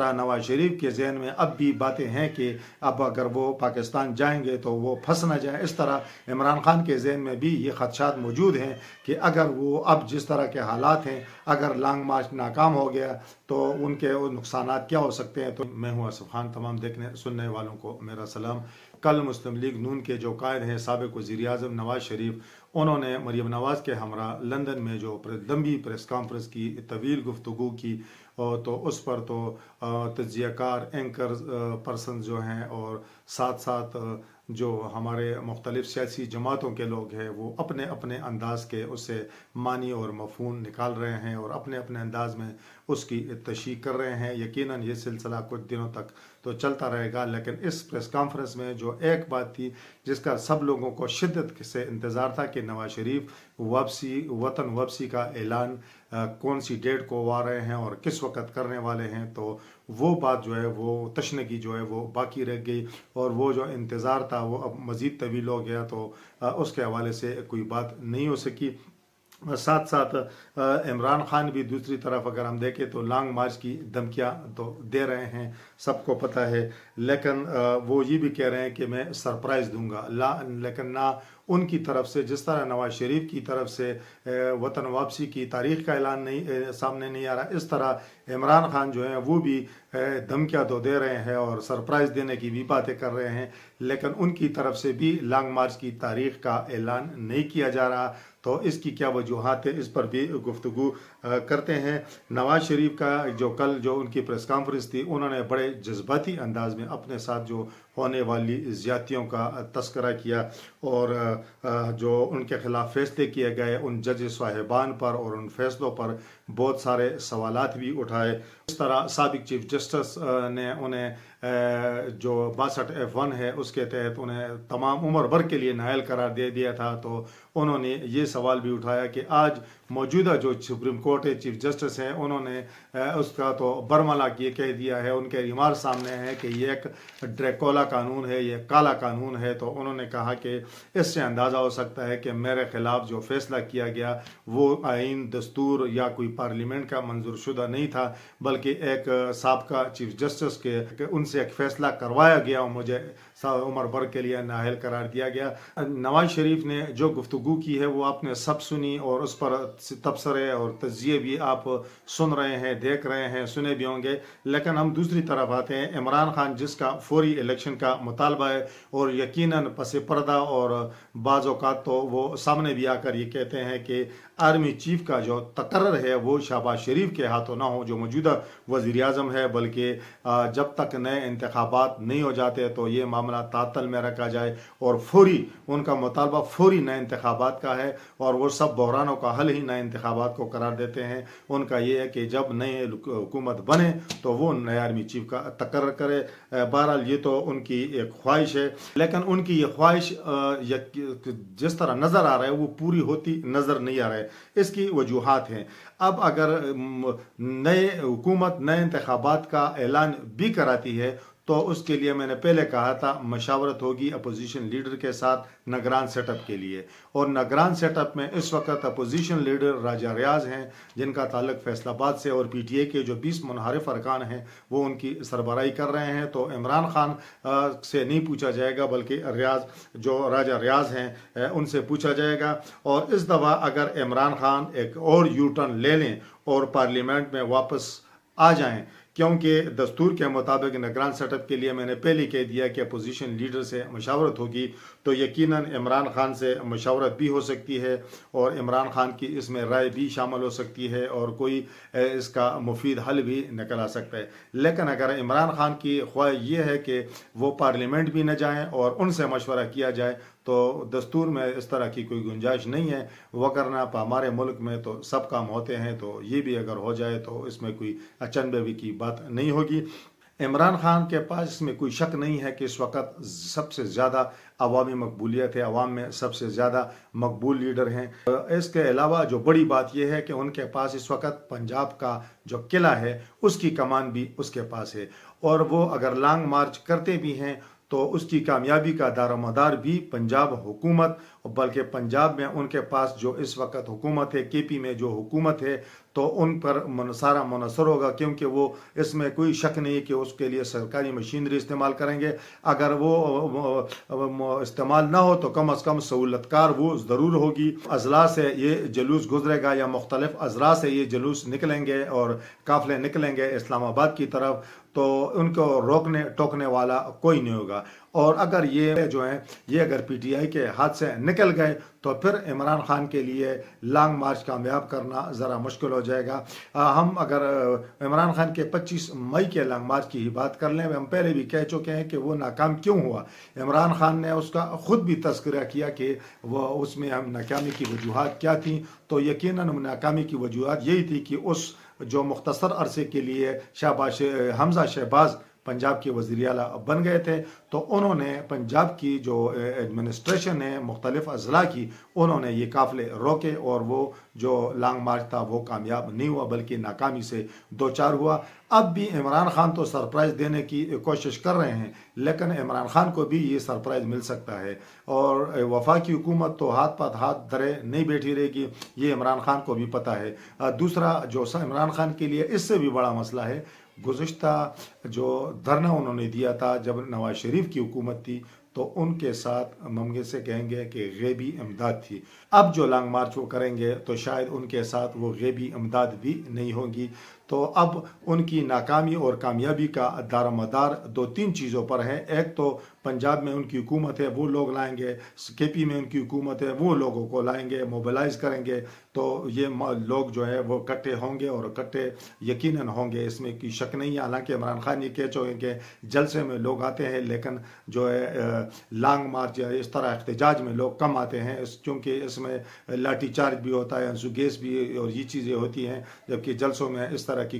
तरह नवाज शरीफ के जहन में अब भी बातें हैं कि अब अगर वो पाकिस्तान जाएंगे तो वो फंस ना जाए, इस तरह इमरान खान के जहन में भी ये खदशात मौजूद हैं कि अगर वो अब जिस तरह के हालात हैं, अगर लॉन्ग मार्च नाकाम हो गया तो उनके नुकसानात क्या हो सकते हैं। तो मैं हूँ आसिफ खान, तमाम देखने सुनने वालों को मेरा सलाम। कल मुस्लिम लीग नून के जो कायद हैं साबिक वज़ीर आज़म नवाज शरीफ, उन्होंने मरीम नवाज के हमरा लंदन में जो लंबी प्रेस कॉन्फ्रेंस की, तवील गुफ्तगू की, और तो उस पर तो तज्ज़ियाकार एंकर पर्सन जो हैं और साथ साथ जो हमारे मुख्तलिफ सियासी जमातों के लोग हैं वो अपने अपने अंदाज़ के उससे मानी और मफ़हूम निकाल रहे हैं और अपने अपने अंदाज़ में उसकी तशरीह कर रहे हैं। यकीनन ये सिलसिला कुछ दिनों तक तो चलता रहेगा, लेकिन इस प्रेस कॉन्फ्रेंस में जो एक बात थी जिसका सब लोगों को शिद्दत से इंतज़ार था कि नवाज शरीफ वतन वापसी का ऐलान कौन सी डेट को आ रहे हैं और किस वक्त करने वाले हैं, तो वो बात जो है वो तशनगी जो है वो बाकी रह गई और वो जो इंतज़ार था वो अब मज़ीद तवील हो गया। तो उसके हवाले से कोई बात नहीं हो सकी। साथ साथ इमरान खान भी दूसरी तरफ अगर हम देखें तो लॉन्ग मार्च की धमकियां तो दे रहे हैं, सबको पता है, लेकिन वो ये भी कह रहे हैं कि मैं सरप्राइज़ दूंगा। लेकिन ना उनकी तरफ से जिस तरह नवाज शरीफ की तरफ से वतन वापसी की तारीख़ का ऐलान नहीं सामने नहीं आ रहा, इस तरह इमरान खान जो है वो भी धमकियां तो दे रहे हैं और सरप्राइज़ देने की भी बातें कर रहे हैं, लेकिन उनकी तरफ से भी लॉन्ग मार्च की तारीख़ का ऐलान नहीं किया जा रहा। तो इसकी क्या वजूहात है, इस पर भी गुफ्तगू करते हैं। नवाज शरीफ का जो कल जो उनकी प्रेस कॉन्फ्रेंस थी, उन्होंने बड़े जज्बाती अंदाज में अपने साथ जो होने वाली ज़्यादतियों का तस्करा किया और जो उनके खिलाफ फैसले किए गए उन जज साहिबान पर और उन फैसलों पर बहुत सारे सवालात भी उठाए। इस तरह साबिक चीफ जस्टिस ने उन्हें जो 62F1 है उसके तहत उन्हें तमाम उम्र भर के लिए नाअहल करार दे दिया था। तो उन्होंने ये सवाल भी उठाया कि आज मौजूदा जो सुप्रीम कोर्ट है, चीफ जस्टिस हैं, उन्होंने उसका तो बरमला ये कह दिया है, उनके रिमार्क सामने है कि ये एक ड्रैकुला कानून है, ये काला कानून है। तो उन्होंने कहा कि इससे अंदाज़ा हो सकता है कि मेरे खिलाफ जो फैसला किया गया वो आइन, दस्तूर या कोई पार्लियामेंट का मंजूर शुदा नहीं था, बल्कि एक साबका चीफ जस्टिस के उनसे एक फ़ैसला करवाया गया और मुझे उम्र भर के लिए नाअहल करार दिया गया। नवाज शरीफ ने जो गुफ्तगू की है वो आपने सब सुनी और उस पर तबसरे और तज्जिए भी आप सुन रहे हैं, देख रहे हैं, सुने भी होंगे। लेकिन हम दूसरी तरफ आते हैं, इमरान खान जिसका फौरी इलेक्शन का मुतालबा है और यकीनन पसे पर्दा और बाज़ औक़ात तो वो सामने भी आकर ये कहते हैं कि आर्मी चीफ का जो तकर्रर है वो शहबाज शरीफ के हाथों ना हो जो मौजूदा वज़ीर आज़म है, बल्कि जब तक नए इंतखाबात नहीं हो जाते तो ये मामला तातल में रखा जाए और फौरी उनका मुतालबा फौरी नए इंतखाबात का है और वो सब बहरानों का हल ही नए इंतखाबात को करार देते हैं। उनका ये है कि जब नई हुकूमत बने तो वो नए आर्मी चीफ का तकर्रर करे। बहरहाल ये तो उनकी एक ख्वाहिश है, लेकिन उनकी ये ख्वाहिश जिस तरह नज़र आ रहा है वो पूरी होती नज़र नहीं आ रहा है। इसकी वजूहात हैं। अब अगर नए हुकूमत नए इंतखाबात का ऐलान भी कराती है तो उसके लिए मैंने पहले कहा था मशावरत होगी अपोजिशन लीडर के साथ निगरान सेटअप के लिए, और निगरान सेटअप में इस वक्त अपोजिशन लीडर राजा रियाज हैं जिनका ताल्लुक फैसलाबाद से, और PTI के जो 20 मुनहरिफ अरकान हैं वो उनकी सरबराही कर रहे हैं। तो इमरान खान से नहीं पूछा जाएगा बल्कि रियाज जो राजा रियाज हैं उनसे पूछा जाएगा। और इस दफ़ा अगर इमरान खान एक और यू टर्न ले लें और पार्लियामेंट में वापस आ जाएं, क्योंकि दस्तूर के मुताबिक निगरान सेटअप के लिए मैंने पहले कह दिया कि अपोजिशन लीडर से मशावरत होगी, तो यकीनन इमरान खान से मशावरत भी हो सकती है और इमरान खान की इसमें राय भी शामिल हो सकती है और कोई इसका मुफीद हल भी निकल आ सकता है। लेकिन अगर इमरान खान की ख्वाहिश ये है कि वो पार्लियामेंट भी न जाएँ और उनसे मशवरा किया जाए तो दस्तूर में इस तरह की कोई गुंजाइश नहीं है, वगरना हमारे मुल्क में तो सब काम होते हैं, तो ये भी अगर हो जाए तो इसमें कोई अचंभे की बात नहीं होगी। इमरान खान के पास इसमें कोई शक नहीं है कि इस वक्त सबसे ज़्यादा अवामी मकबूलियत है, अवाम में सबसे ज़्यादा मकबूल लीडर हैं। इसके अलावा जो बड़ी बात यह है कि उनके पास इस वक्त पंजाब का जो किला है उसकी कमान भी उसके पास है, और वो अगर लॉन्ग मार्च करते भी हैं तो उसकी कामयाबी का दारोमदार भी पंजाब हुकूमत बल्कि पंजाब में उनके पास जो इस वक्त हुकूमत है, KP में जो हुकूमत है, तो उन पर सारा मुनसर होगा, क्योंकि वो इसमें कोई शक नहीं कि उसके लिए सरकारी मशीनरी इस्तेमाल करेंगे। अगर वो इस्तेमाल ना हो तो कम अज़ कम सहूलतकार वो ज़रूर होगी। अजला से ये जुलूस गुजरेगा या मुख्तलिफ अजला से ये जुलूस निकलेंगे और काफ़िले निकलेंगे इस्लामाबाद की तरफ, तो उनको रोकने टोकने वाला कोई नहीं होगा। और अगर ये जो है ये अगर PTI के हाथ से निकल गए तो फिर इमरान खान के लिए लॉन्ग मार्च कामयाब करना ज़रा मुश्किल हो जाएगा। हम अगर इमरान खान के 25 मई के लॉन्ग मार्च की ही बात कर लें, हम पहले भी कह चुके हैं कि वो नाकाम क्यों हुआ। इमरान खान ने उसका ख़ुद भी तज़किरा किया कि वो उसमें हम नाकामी की वजूहात क्या थी। तो यकीनन नाकामी की वजूहात यही थी कि उस जो मुख्तसर अरसे के लिए हमजा शहबाज पंजाब के वज़ीर आला बन गए थे, तो उन्होंने पंजाब की जो एडमिनिस्ट्रेशन है मुख्तलिफ अजला की, उन्होंने ये काफ़िले रोके और वो जो लॉन्ग मार्च था वो कामयाब नहीं हुआ बल्कि नाकामी से दो चार हुआ। अब भी इमरान खान तो सरप्राइज़ देने की कोशिश कर रहे हैं, लेकिन इमरान खान को भी ये सरप्राइज़ मिल सकता है और वफाकी हुकूमत तो हाथ पाथ हाथ धरे नहीं बैठी रहेगी, ये इमरान खान को भी पता है। दूसरा जो इमरान खान के लिए इससे भी बड़ा मसला है, गुज़िश्ता जो धरना उन्होंने दिया था जब नवाज शरीफ की हुकूमत थी, तो उनके साथ ममगे से कहेंगे कि गैबी इमदाद थी। अब जो लॉन्ग मार्च वो करेंगे तो शायद उनके साथ वो गैबी इमदाद भी नहीं होगी। तो अब उनकी नाकामी और कामयाबी का दारोमदार दो तीन चीज़ों पर है। एक तो पंजाब में उनकी हुकूमत है, वो लोग लाएंगे, KP में उनकी हुकूमत है, वो लोगों को लाएंगे, मोबिलाइज करेंगे, तो ये लोग जो है वो इकट्ठे होंगे और इकट्ठे यकीनन होंगे, इसमें कोई शक नहीं है। हालांकि इमरान खान ये कह चुके कि जलसे में लोग आते हैं, लेकिन जो है लॉन्ग मार्च या इस तरह एहतजाज में लोग कम आते हैं, क्योंकि इसमें लाठी चार्ज भी होता है, आंसू गैस भी और ये चीज़ें होती हैं, जबकि जलसों में इस तरह की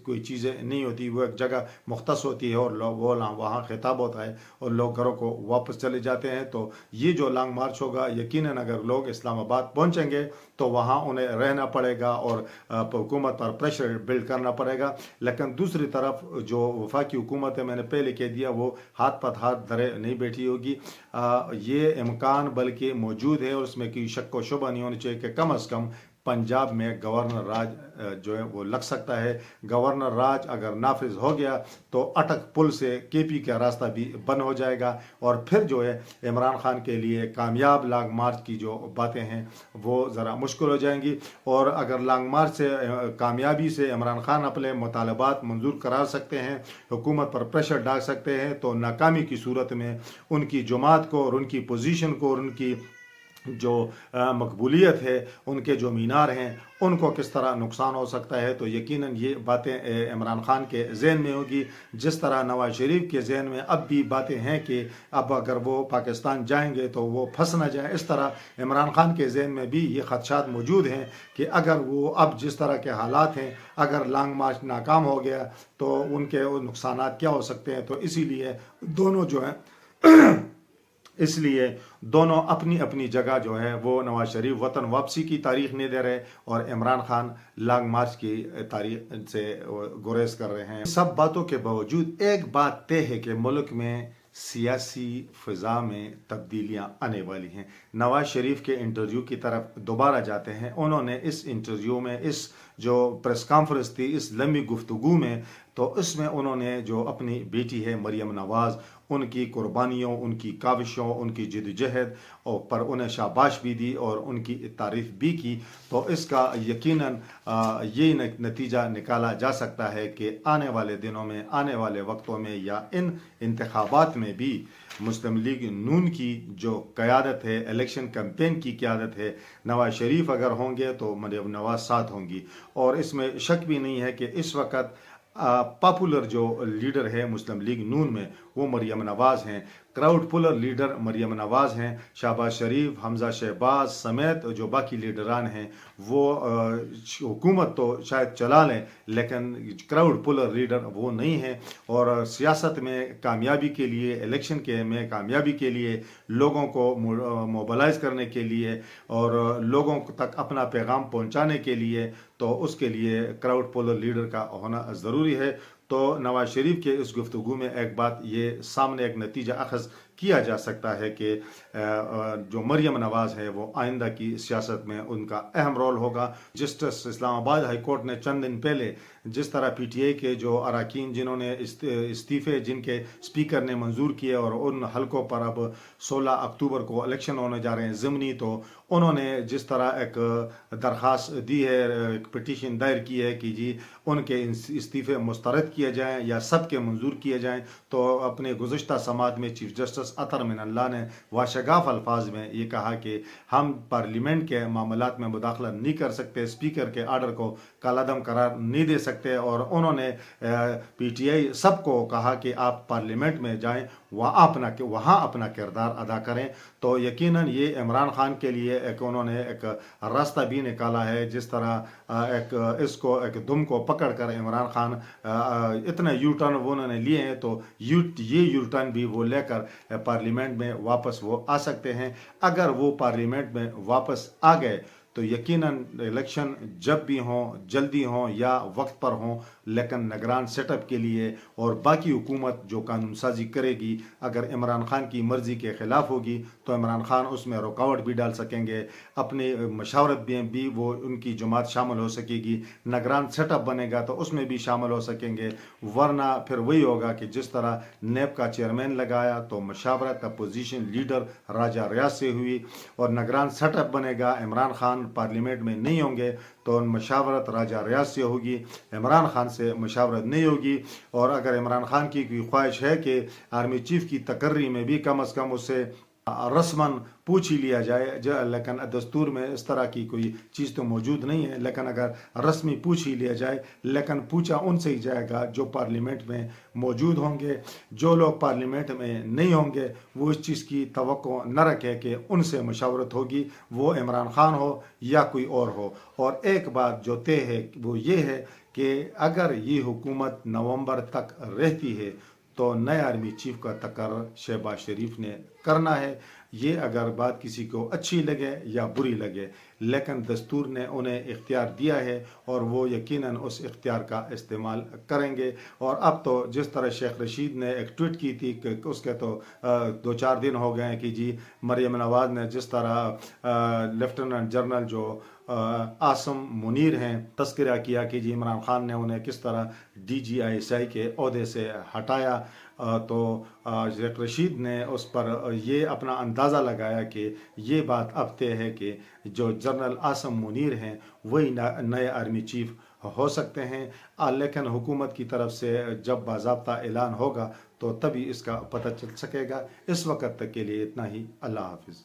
कोई चीज़ें नहीं होती। वो एक जगह मुख्तस होती है और लोग वो वहाँ खिताब होता है और लोग घरों को वापस चले जाते हैं। तो ये जो लॉन्ग मार्च होगा, यकीनन अगर लोग इस्लामाबाद पहुँचेंगे तो वहाँ उन्हें रहना पड़ेगा और हुकूमत पर प्रेशर बिल्ड करना पड़ेगा। लेकिन दूसरी तरफ जो वफाकी हुकूमत है, मैंने पहले कह दिया, वो हाथ पर हाथ धरे नहीं बैठी होगी। ये इम्कान बल्कि मौजूद है और उसमें कोई शक व शुबा नहीं होनी चाहिए कि कम अज़ कम पंजाब में गवर्नर राज जो है वो लग सकता है। गवर्नर राज अगर नाफिज हो गया तो अटक पुल से KP का रास्ता भी बंद हो जाएगा और फिर जो है इमरान खान के लिए कामयाब लॉन्ग मार्च की जो बातें हैं वो ज़रा मुश्किल हो जाएंगी। और अगर लॉन्ग मार्च से कामयाबी से इमरान खान अपने मुतालबात मंजूर करा सकते हैं, हुकूमत पर प्रेशर डाल सकते हैं, तो नाकामी की सूरत में उनकी जमात को और उनकी पोजीशन को और उनकी जो मकबूलियत है, उनके जो मीनार हैं, उनको किस तरह नुकसान हो सकता है। तो यकीनन ये बातें इमरान खान के जहन में होगी, जिस तरह नवाज शरीफ के जहन में अब भी बातें हैं कि अब अगर वो पाकिस्तान जाएंगे तो वो फंस ना जाए, इस तरह इमरान खान के जहन में भी ये खदशात मौजूद हैं कि अगर वो अब जिस तरह के हालात हैं, अगर लॉन्ग मार्च नाकाम हो गया तो उनके नुकसानात क्या हो सकते हैं। तो इसीलिए दोनों जो हैं इसलिए दोनों अपनी अपनी जगह जो है वो नवाज शरीफ वतन वापसी की तारीख नहीं दे रहे और इमरान खान लॉन्ग मार्च की तारीख से गुरेज कर रहे हैं। सब बातों के बावजूद एक बात तय है कि मुल्क में सियासी फ़िज़ा में तब्दीलियां आने वाली हैं। नवाज शरीफ के इंटरव्यू की तरफ दोबारा जाते हैं। उन्होंने इस इंटरव्यू में, इस जो प्रेस कॉन्फ्रेंस थी, इस लंबी गुफ्तगू में, तो इसमें उन्होंने जो अपनी बेटी है मरियम नवाज़, उनकी कुर्बानियों, उनकी काविशों, उनकी जिद्दोजहद और पर उन्हें शाबाश भी दी और उनकी तारीफ़ भी की। तो इसका यकीनन ये नतीजा निकाला जा सकता है कि आने वाले दिनों में, आने वाले वक्तों में या इन इंतखाबात में भी मुस्लिम लीग नून की जो क़यादत है, इलेक्शन कैंपेन की क़यादत है, नवाज शरीफ अगर होंगे तो मरियम नवाज़ साथ होंगी। और इसमें शक भी नहीं है कि इस वक्त पॉपुलर जो लीडर है मुस्लिम लीग नून में वो मरियम नवाज़ हैं। क्राउड पुलर लीडर मरियम नवाज़ हैं। शहबाज शरीफ, हमजा शहबाज समेत जो बाकी लीडरान हैं वो हुकूमत तो शायद चला लें, लेकिन क्राउड पुलर लीडर वो नहीं हैं। और सियासत में कामयाबी के लिए, इलेक्शन के में कामयाबी के लिए, लोगों को मोबिलाइज करने के लिए और लोगों तक अपना पैगाम पहुंचाने के लिए, तो उसके लिए क्राउड पुलर लीडर का होना ज़रूरी है। तो नवाज शरीफ के इस गुफ्तगू में एक बात ये सामने, एक नतीजा अखज़ کیا جا سکتا ہے کہ جو مریم نواز ہے وہ آئندہ کی سیاست میں ان کا اہم رول ہوگا۔ جسٹس اسلام آباد ہائی کورٹ نے چند دن پہلے جس طرح پی ٹی آئی کے جو اراکین جنہوں نے استعفے جن کے اسپیکر نے منظور کیے اور ان حلقوں پر اب 16 اکتوبر کو الیکشن ہونے جا رہے ہیں ضمنی، تو انہوں نے جس طرح ایک درخواست دی ہے، ایک پٹیشن دائر کی ہے کہ جی ان کے استعفے مسترد کیے جائیں یا سب کے منظور کیے جائیں، تو اپنے گزشتہ سماعت میں چیف جسٹس اطہر من اللہ نے واشگاف الفاظ میں یہ کہا کہ ہم پارلیمنٹ کے معاملات میں مداخلت نہیں کر سکتے، اسپیکر کے آرڈر کو کالعدم قرار نہیں دے سکتے، اور انہوں نے پی ٹی آئی سب کو کہا کہ آپ پارلیمنٹ میں جائیں، وہاں اپنا کردار ادا کریں۔ تو یقیناً یہ عمران خان کے لیے انہوں نے ایک راستہ بھی نکالا ہے، جس طرح اس کو ایک دم کو پکڑ کر عمران خان اتنے یو ٹرن انہوں نے لیے ہیں، تو یہ یو ٹرن بھی وہ لے کر پارلیمنٹ میں واپس وہ آ سکتے ہیں۔ اگر وہ پارلیمنٹ میں واپس آ گئے تو یقیناً الیکشن جب بھی ہوں، جلدی ہوں یا وقت پر ہوں، لیکن نگران سیٹ اپ کے لیے اور باقی حکومت جو قانون سازی کرے گی اگر عمران خان کی مرضی کے خلاف ہوگی تو عمران خان اس میں رکاوٹ بھی ڈال سکیں گے، اپنی مشاورت بھی وہ ان کی جماعت شامل ہو سکے گی، نگران سیٹ اپ بنے گا تو اس میں بھی شامل ہو سکیں گے، ورنہ پھر وہی ہوگا کہ جس طرح نیب کا چیئرمین لگایا تو مشاورت اپوزیشن لیڈر راجہ ریاض سے ہوئی، اور نگران سیٹ اپ بنے گا، عمران خان پارلیمنٹ میں نہیں ہوں گے تو مشاورت راجہ ریاض سے ہوگی، عمران خان سے مشاورت نہیں ہوگی۔ اور اگر عمران خان کی کوئی خواہش ہے کہ آرمی چیف کی تقرری میں بھی کم از کم اس سے رسماً پوچھ ہی لیا جائے، لیکن دستور میں اس طرح کی کوئی چیز تو موجود نہیں ہے، لیکن اگر رسمی پوچھ ہی لیا جائے، لیکن پوچھا ان سے ہی جائے گا جو پارلیمنٹ میں موجود ہوں گے۔ جو لوگ پارلیمنٹ میں نہیں ہوں گے وہ اس چیز کی توقع نہ رکھے کہ ان سے مشاورت ہوگی، وہ عمران خان ہو یا کوئی اور ہو۔ اور ایک بات جو طے ہے وہ یہ ہے کہ اگر یہ حکومت نومبر تک رہتی ہے تو نئے آرمی چیف کا تقرر شہباز شریف نے کرنا ہے، یہ اگر بات کسی کو اچھی لگے یا بری لگے، لیکن دستور نے انہیں اختیار دیا ہے اور وہ یقیناً اس اختیار کا استعمال کریں گے۔ اور اب تو جس طرح شیخ رشید نے ایک ٹویٹ کی تھی کہ اس کے تو 2-4 دن ہو گئے ہیں کہ جی مریم نواز نے جس طرح لیفٹیننٹ جنرل جو عاصم منیر ہیں تذکرہ کیا کہ جی عمران خان نے انہیں کس طرح DGI کے عہدے سے ہٹایا، تو شیخ رشید نے اس پر یہ اپنا اندازہ لگایا کہ یہ بات اب طے ہے کہ جو جنرل عاصم منیر ہیں وہی نئے آرمی چیف ہو سکتے ہیں، لیکن حکومت کی طرف سے جب باضابطہ اعلان ہوگا تو تبھی اس کا پتہ چل سکے گا۔ اس وقت تک کے لیے اتنا ہی، اللہ حافظ۔